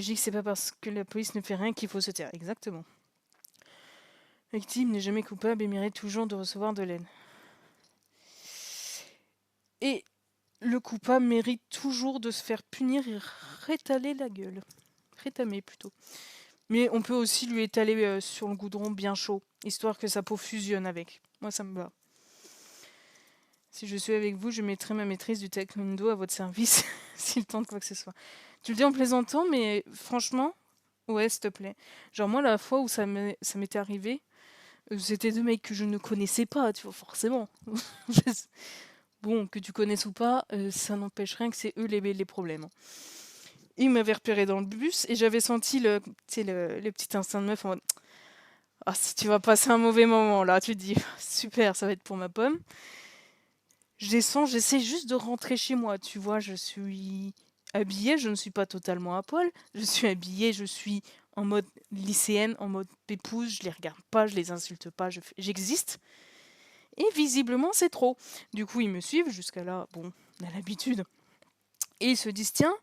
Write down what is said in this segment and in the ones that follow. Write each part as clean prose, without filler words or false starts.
Je dis que c'est pas parce que la police ne fait rien qu'il faut se taire. Exactement. La victime n'est jamais coupable et mérite toujours de recevoir de l'aide. Et le coupable mérite toujours de se faire punir et rétaler la gueule. Rétamer plutôt. Mais on peut aussi lui étaler sur le goudron bien chaud, histoire que sa peau fusionne avec. Moi, ça me va. Si je suis avec vous, je mettrai ma maîtrise du taekwondo à votre service, s'il tente quoi que ce soit. Tu le dis en plaisantant, mais franchement, ouais, s'il te plaît. Genre moi, la fois où ça m'était arrivé, c'était deux mecs que je ne connaissais pas, tu vois, forcément. Bon, que tu connaisses ou pas, ça n'empêche rien que c'est eux les problèmes. Ils m'avaient repéré dans le bus et j'avais senti le petit instinct de meuf en mode ah, si tu vas passer un mauvais moment là, tu te dis super, ça va être pour ma pomme. Je descends, j'essaie juste de rentrer chez moi, tu vois, je suis habillée, je ne suis pas totalement à poil, je suis habillée, je suis en mode lycéenne, en mode pépouse, je les regarde pas, je les insulte pas, j'existe. Et visiblement, c'est trop. Du coup, ils me suivent, jusqu'à là, bon, on a l'habitude. Et ils se disent, tiens,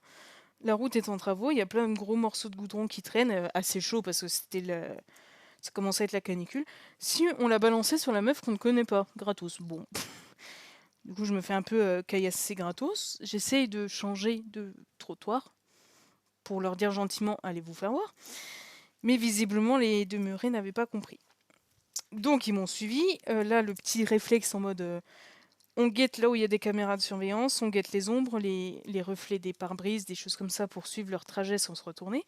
la route est en travaux, il y a plein de gros morceaux de goudron qui traînent, assez chaud parce que ça commençait à être la canicule. Si on l'a balancé sur la meuf qu'on ne connaît pas, gratos, bon. Du coup, je me fais un peu caillasser gratos. J'essaye de changer de trottoir pour leur dire gentiment, allez vous faire voir. Mais visiblement, les demeurés n'avaient pas compris. Donc, ils m'ont suivi. Là, le petit réflexe en mode on guette là où il y a des caméras de surveillance, on guette les ombres, les reflets des pare-brises, des choses comme ça pour suivre leur trajet sans se retourner.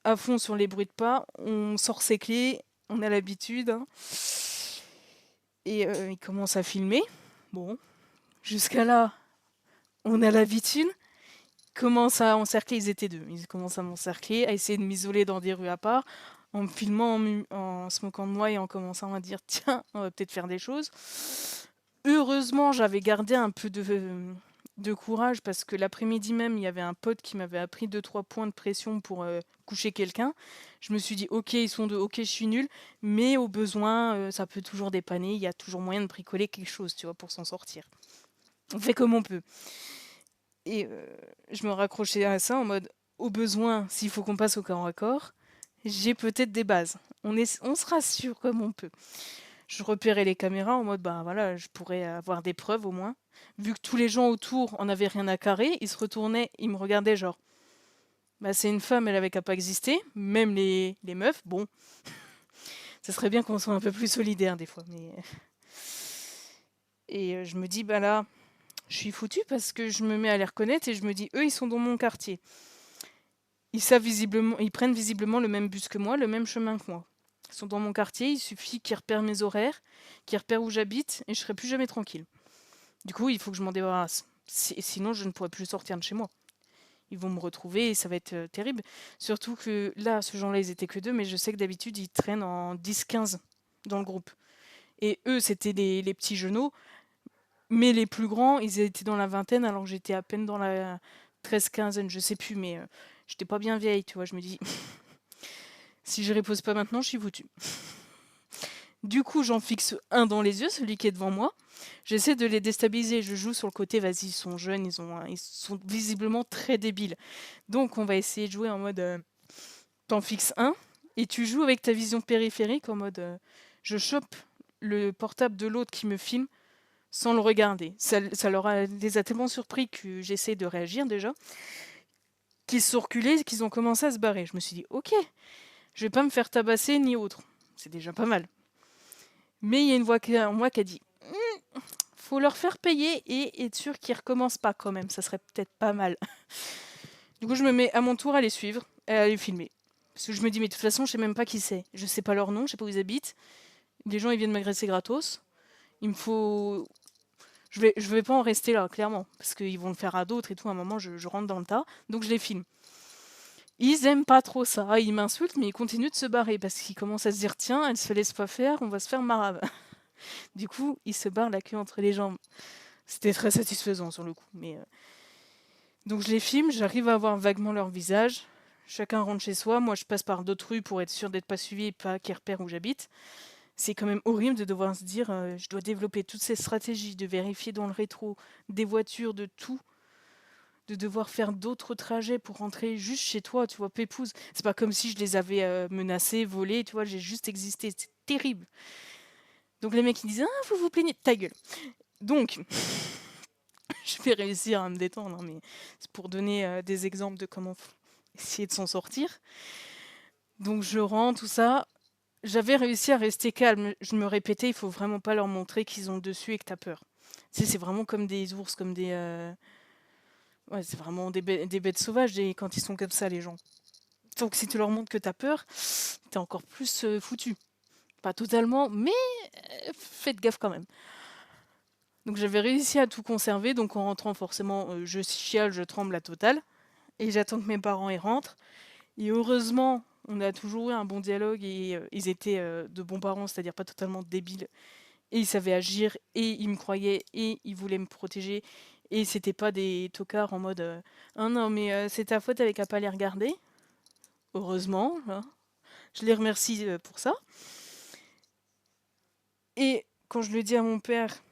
À fond sur les bruits de pas, on sort ses clés, on a l'habitude. Hein. Et ils commencent à filmer. Bon, jusqu'à là, on a l'habitude. Ils commencent à encercler, ils étaient deux. Ils commencent à m'encercler, à essayer de m'isoler dans des rues à part, en me filmant, en se moquant de moi et en commençant à dire tiens, on va peut-être faire des choses. Heureusement, j'avais gardé un peu de courage parce que l'après-midi même, il y avait un pote qui m'avait appris 2-3 points de pression pour coucher quelqu'un. Je me suis dit, ok, ils sont deux, ok, je suis nulle, mais au besoin, ça peut toujours dépanner, il y a toujours moyen de bricoler quelque chose, tu vois, pour s'en sortir. On fait comme on peut. Et je me raccrochais à ça en mode, au besoin, s'il faut qu'on passe au corps à corps, j'ai peut-être des bases. On se rassure comme on peut. Je repérais les caméras en mode, bah voilà, je pourrais avoir des preuves au moins. Vu que tous les gens autour en avaient rien à carrer, ils se retournaient, ils me regardaient genre, bah c'est une femme, elle avait qu'à pas exister. Même les meufs, bon, ça serait bien qu'on soit un peu plus solidaires des fois. Mais... Et je me dis, bah là, je suis foutue parce que je me mets à les reconnaître et je me dis, eux, ils sont dans mon quartier. Ils savent visiblement, ils prennent visiblement le même bus que moi, le même chemin que moi. Ils sont dans mon quartier, il suffit qu'ils repèrent mes horaires, qu'ils repèrent où j'habite et je serai plus jamais tranquille. Du coup, il faut que je m'en débarrasse. Sinon, je ne pourrai plus sortir de chez moi. Ils vont me retrouver et ça va être terrible. Surtout que là, ce genre-là, ils étaient que deux, mais je sais que d'habitude, ils traînent en 10-15 dans le groupe. Et eux, c'était les petits genoux, mais les plus grands, ils étaient dans la vingtaine, alors que j'étais à peine dans la 13-15, je sais plus, mais j'étais pas bien vieille, tu vois. Je me dis, si je repose pas maintenant, je suis foutue. Du coup, j'en fixe un dans les yeux, celui qui est devant moi. J'essaie de les déstabiliser. Je joue sur le côté, vas-y, ils sont jeunes, ils sont visiblement très débiles. Donc, on va essayer de jouer en mode, t'en fixes un, et tu joues avec ta vision périphérique en mode, je chope le portable de l'autre qui me filme sans le regarder. Ça les a tellement surpris que j'essaie de réagir déjà, qu'ils se sont reculés, qu'ils ont commencé à se barrer. Je me suis dit, ok, je vais pas me faire tabasser ni autre. C'est déjà pas mal. Mais il y a une voix en moi qui a dit faut leur faire payer et être sûr qu'ils recommencent pas quand même. Ça serait peut-être pas mal. Du coup, je me mets à mon tour à les suivre et à les filmer. Parce que je me dis, mais de toute façon, je sais même pas qui c'est. Je sais pas leur nom, je sais pas où ils habitent. Les gens, ils viennent m'agresser gratos. Il me faut. Je vais pas en rester là, clairement. Parce qu'ils vont le faire à d'autres et tout. À un moment, je rentre dans le tas. Donc, je les filme. Ils aiment pas trop ça. Ils m'insultent, mais ils continuent de se barrer. Parce qu'ils commencent à se dire, tiens, elle se laisse pas faire, on va se faire marave. Du coup, ils se barrent la queue entre les jambes. C'était très satisfaisant sur le coup. Mais donc je les filme, j'arrive à voir vaguement leur visage. Chacun rentre chez soi. Moi, je passe par d'autres rues pour être sûr d'être pas suivi et pas qu'ils repèrent où j'habite. C'est quand même horrible de devoir se dire je dois développer toutes ces stratégies, de vérifier dans le rétro des voitures, de tout. de devoir faire d'autres trajets pour rentrer juste chez toi, tu vois, pépouze. C'est pas comme si je les avais menacés, volés, tu vois, j'ai juste existé. C'est terrible. Donc les mecs ils disent ah vous vous plaignez, ta gueule. Donc je vais réussir à me détendre, hein, mais c'est pour donner des exemples de comment essayer de s'en sortir. Donc je rentre, tout ça. J'avais réussi à rester calme. Je me répétais, il faut vraiment pas leur montrer qu'ils ont le dessus et que t'as peur. Tu sais, c'est vraiment comme des ours, comme des. Ouais, c'est vraiment des bêtes sauvages quand ils sont comme ça, les gens. Donc si tu leur montres que t'as peur, t'es encore plus foutu. Pas totalement, mais faites gaffe quand même. Donc j'avais réussi à tout conserver, donc en rentrant forcément, je chiale, je tremble la totale. Et j'attends que mes parents y rentrent. Et heureusement, on a toujours eu un bon dialogue et ils étaient de bons parents, c'est-à-dire pas totalement débiles. Et ils savaient agir et ils me croyaient et ils voulaient me protéger. Et c'était pas des tocards en mode ah non, mais c'est ta faute avec à pas les regarder. Heureusement, hein. Je les remercie pour ça. Et quand je le dis à mon père,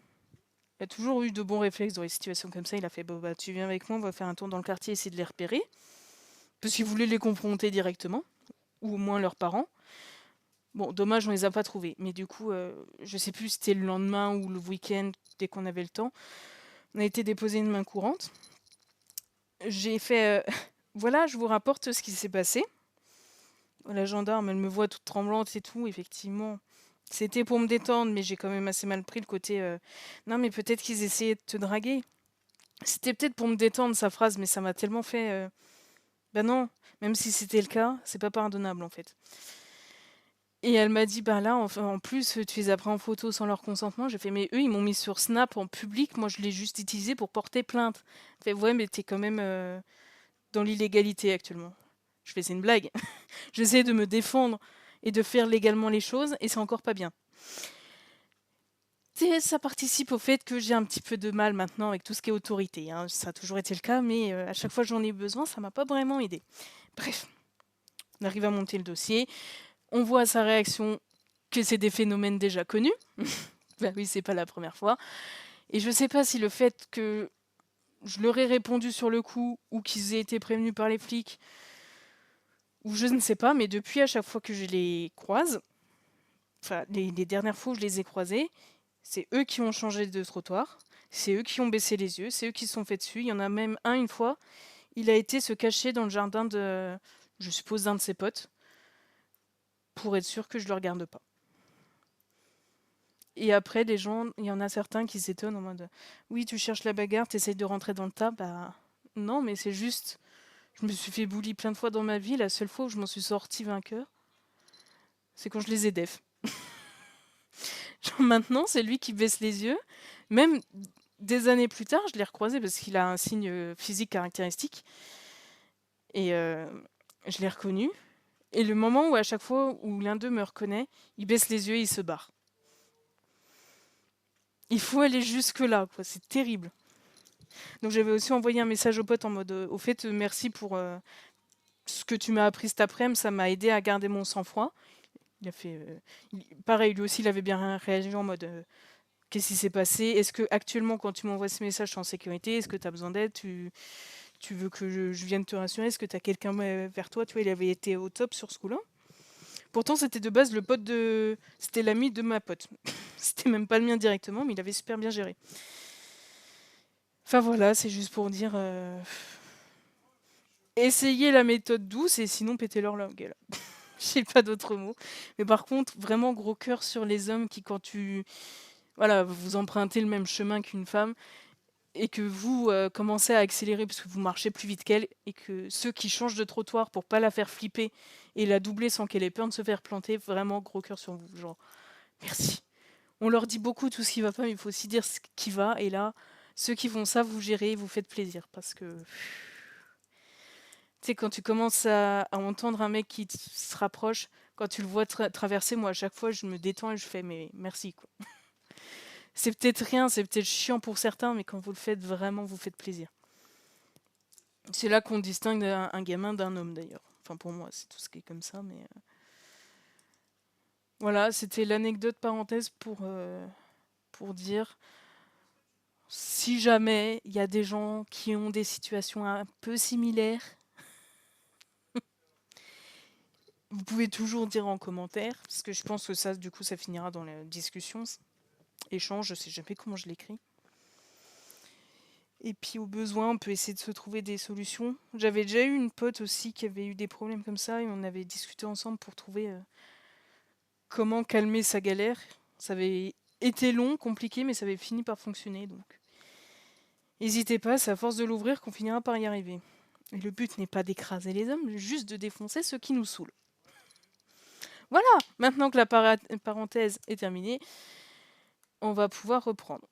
il a toujours eu de bons réflexes dans les situations comme ça. Il a fait bon, bah, tu viens avec moi, on va faire un tour dans le quartier, essayer de les repérer. Parce qu'il voulait les confronter directement, ou au moins leurs parents. Bon, dommage, on les a pas trouvés. Mais du coup, je sais plus si c'était le lendemain ou le week-end, dès qu'on avait le temps. On a été déposer une main courante. J'ai fait voilà, je vous rapporte ce qui s'est passé. La gendarme, elle me voit toute tremblante et tout, effectivement. C'était pour me détendre, mais j'ai quand même assez mal pris le côté non, mais peut-être qu'ils essayaient de te draguer. C'était peut-être pour me détendre sa phrase, mais ça m'a tellement fait bah non, même si c'était le cas, c'est pas pardonnable en fait. Et elle m'a dit, bah là, en plus, tu les as pris en photo sans leur consentement. J'ai fait, mais eux, ils m'ont mis sur Snap en public. Moi, je l'ai juste utilisé pour porter plainte. Elle fait, ouais, mais t'es quand même dans l'illégalité actuellement. Je fais, c'est une blague. J'essaie de me défendre et de faire légalement les choses, et c'est encore pas bien. Ça participe au fait que j'ai un petit peu de mal maintenant avec tout ce qui est autorité, hein. Ça a toujours été le cas, mais à chaque fois que j'en ai besoin, ça m'a pas vraiment aidé. Bref, on arrive à monter le dossier. On voit à sa réaction que c'est des phénomènes déjà connus. Ben oui, c'est pas la première fois. Et je sais pas si le fait que je leur ai répondu sur le coup ou qu'ils aient été prévenus par les flics, ou je ne sais pas, mais depuis, à chaque fois que je les croise, enfin, les dernières fois où je les ai croisés, c'est eux qui ont changé de trottoir, c'est eux qui ont baissé les yeux, c'est eux qui se sont fait dessus. Il y en a même un, une fois, il a été se cacher dans le jardin de, je suppose, d'un de ses potes, pour être sûr que je le regarde pas. Et après, les gens, il y en a certains qui s'étonnent en mode oui, tu cherches la bagarre, t'essayes de rentrer dans le tas. Bah non, mais c'est juste, je me suis fait bully plein de fois dans ma vie. La seule fois où je m'en suis sortie vainqueur, c'est quand je les ai def. Genre maintenant, c'est lui qui baisse les yeux. Même des années plus tard, je l'ai recroisé parce qu'il a un signe physique caractéristique. Et je l'ai reconnu. Et le moment où à chaque fois où l'un d'eux me reconnaît, il baisse les yeux et il se barre. Il faut aller jusque-là, quoi. C'est terrible. Donc j'avais aussi envoyé un message au pote en mode au fait, merci pour ce que tu m'as appris cet après-midi, ça m'a aidé à garder mon sang-froid. Il a fait. Pareil, lui aussi, il avait bien réagi en mode qu'est-ce qui s'est passé? Est-ce que actuellement, quand tu m'envoies ce message, tu es en sécurité? Est-ce que tu as besoin d'aide? Tu veux que je vienne te rassurer? Est-ce que tu as quelqu'un vers toi? Tu vois, il avait été au top sur ce coup-là. Pourtant, c'était de base le pote de. C'était l'ami de ma pote. C'était même pas le mien directement, mais il avait super bien géré. Enfin voilà, c'est juste pour dire. Essayez la méthode douce et sinon pétez-leur la gueule. J'ai pas d'autres mots. Mais par contre, vraiment gros cœur sur les hommes qui, quand tu. Voilà, vous empruntez le même chemin qu'une femme et que vous commencez à accélérer parce que vous marchez plus vite qu'elle et que ceux qui changent de trottoir pour pas la faire flipper et la doubler sans qu'elle ait peur de se faire planter, vraiment gros cœur sur vous. Genre, merci. On leur dit beaucoup tout ce qui va pas, mais il faut aussi dire ce qui va. Et là, ceux qui font ça, vous gérez, vous faites plaisir parce que. Tu sais, quand tu commences à entendre un mec qui se rapproche, quand tu le vois traverser, moi, à chaque fois, je me détends et je fais, mais merci, quoi. C'est peut-être rien, c'est peut-être chiant pour certains, mais quand vous le faites, vraiment, vous faites plaisir. C'est là qu'on distingue un gamin d'un homme, d'ailleurs. Enfin, pour moi, c'est tout ce qui est comme ça, mais... Voilà, c'était l'anecdote parenthèse pour dire... si jamais il y a des gens qui ont des situations un peu similaires, vous pouvez toujours dire en commentaire, parce que je pense que ça, du coup, ça finira dans la discussion, échange, je sais jamais comment je l'écris. Et puis au besoin, on peut essayer de se trouver des solutions. J'avais déjà eu une pote aussi qui avait eu des problèmes comme ça, et on avait discuté ensemble pour trouver comment calmer sa galère. Ça avait été long, compliqué, mais ça avait fini par fonctionner, donc n'hésitez pas, c'est à force de l'ouvrir qu'on finira par y arriver. Et le but n'est pas d'écraser les hommes, juste de défoncer ceux qui nous saoulent. Voilà, maintenant que la parenthèse est terminée, on va pouvoir reprendre.